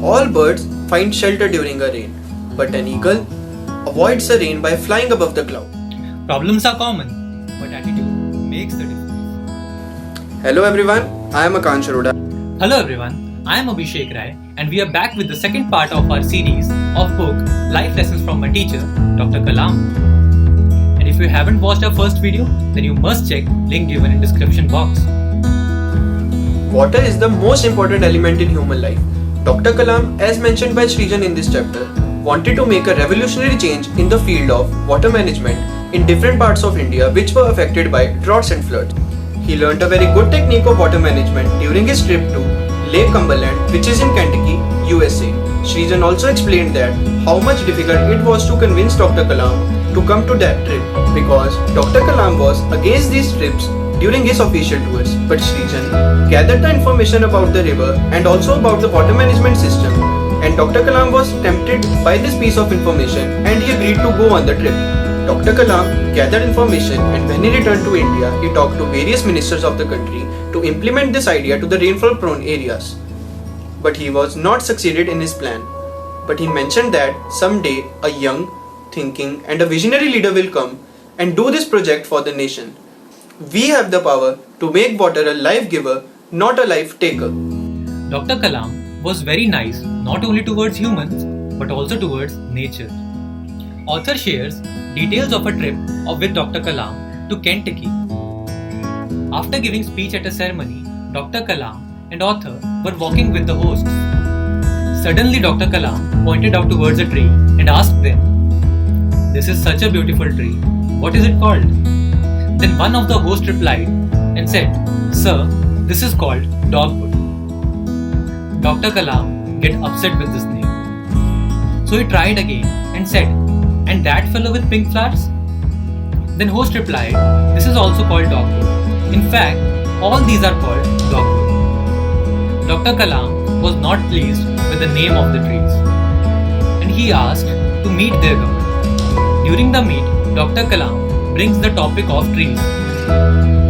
All birds find shelter during a rain, but an eagle avoids the rain by flying above the cloud. Problems are common, but attitude makes the difference. Hello everyone, I am Akansh Arora. Hello everyone, I am Abhishek Rai and we are back with the second part of our series of book Life Lessons from My Teacher, Dr. Kalam. And if you haven't watched our first video, then you must check link given in description box. Water is the most important element in human life. Dr. Kalam, as mentioned by Srijan in this chapter, wanted to make a revolutionary change in the field of water management in different parts of India which were affected by droughts and floods. He learnt a very good technique of water management during his trip to Lake Cumberland, which is in Kentucky, USA. Srijan also explained that how much difficult it was to convince Dr. Kalam to come to that trip because Dr. Kalam was against these trips during his official tours. But Srijan gathered the information about the river and also about the water management system, and Dr. Kalam was tempted by this piece of information and he agreed to go on the trip. Dr. Kalam gathered information, and when he returned to India, he talked to various ministers of the country to implement this idea to the rainfall prone areas. But he was not succeeded in his plan. But he mentioned that someday a young, thinking and a visionary leader will come and do this project for the nation. We have the power to make water a life giver, not a life taker. Dr. Kalam was very nice not only towards humans but also towards nature. Author shares details of a trip with Dr. Kalam to Kentucky. After giving speech at a ceremony, Dr. Kalam and author were walking with the hosts. Suddenly Dr. Kalam pointed out towards a tree and asked them, "This is such a beautiful tree. What is it called?" Then one of the hosts replied and said, "Sir, this is called dogwood." Dr. Kalam get upset with this name. So he tried again and said, "And that fellow with pink flowers?" Then host replied, "This is also called dogwood. In fact, all these are called dogwood." Dr. Kalam was not pleased with the name of the trees and he asked to meet their governor. During the meet, Dr. Kalam brings the topic of trees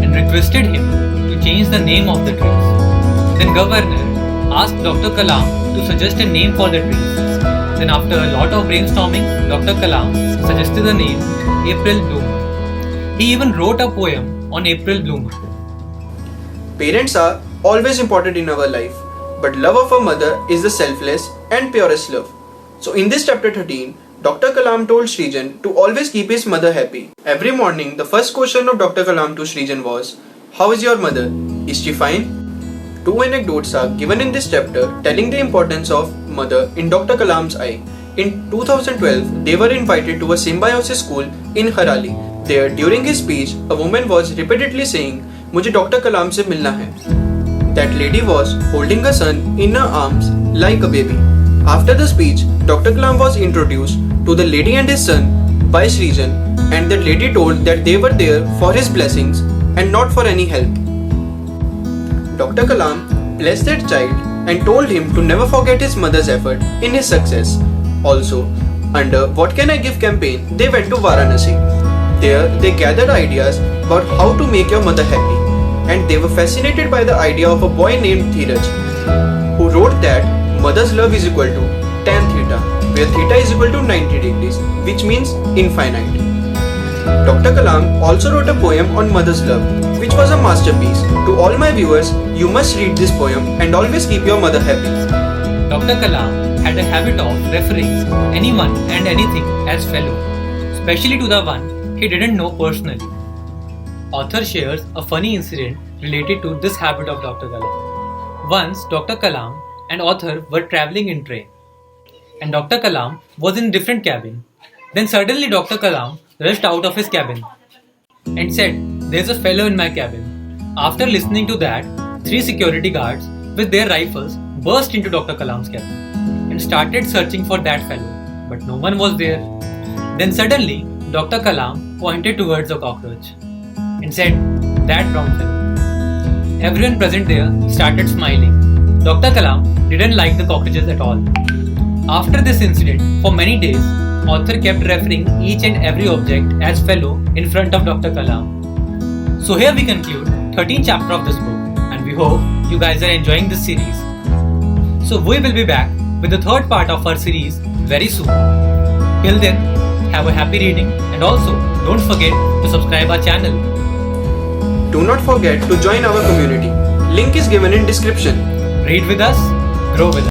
and requested him to change the name of the trees. Then governor asked Dr. Kalam to suggest a name for the trees. Then after a lot of brainstorming, Dr. Kalam suggested the name April Bloomer. He even wrote a poem on April Bloomer. Parents are always important in our life, but love of a mother is the selfless and purest love. So in this chapter 13, Dr. Kalam told Srijan to always keep his mother happy. Every morning, the first question of Dr. Kalam to Srijan was, "How is your mother? Is she fine?" Two anecdotes are given in this chapter telling the importance of mother in Dr. Kalam's eye. In 2012, they were invited to a symbiosis school in Harali. There, during his speech, a woman was repeatedly saying, "Mujhe Dr. Kalam se milna hai." That lady was holding a son in her arms like a baby. After the speech, Dr. Kalam was introduced to the lady and his son by Srijan, and that lady told that they were there for his blessings and not for any help. Dr. Kalam blessed that child and told him to never forget his mother's effort in his success. Also, under What Can I Give campaign, they went to Varanasi. There, they gathered ideas about how to make your mother happy, and they were fascinated by the idea of a boy named Dheeraj, who wrote that mother's love is equal to tan theta, where theta is equal to 90 degrees, which means infinite. Dr. Kalam also wrote a poem on mother's love, which was a masterpiece. To all my viewers, you must read this poem and always keep your mother happy. Dr. Kalam had a habit of referring anyone and anything as fellow, especially to the one he didn't know personally. Author shares a funny incident related to this habit of Dr. Kalam. Once, Dr. Kalam and author were traveling in train, and Dr. Kalam was in a different cabin. Then suddenly Dr. Kalam rushed out of his cabin and said, "There's a fellow in my cabin." After listening to that, 3 security guards with their rifles burst into Dr. Kalam's cabin and started searching for that fellow, but no one was there. Then suddenly Dr. Kalam pointed towards a cockroach and said, "That brown fellow." Everyone present there started smiling. Dr. Kalam didn't like the cockroaches at all. After this incident, for many days, author kept referring each and every object as fellow in front of Dr. Kalam. So here we conclude 13th chapter of this book, and we hope you guys are enjoying this series. So we will be back with the third part of our series very soon. Till then, have a happy reading and also don't forget to subscribe our channel. Do not forget to join our community. Link is given in description. Read with us, grow with us.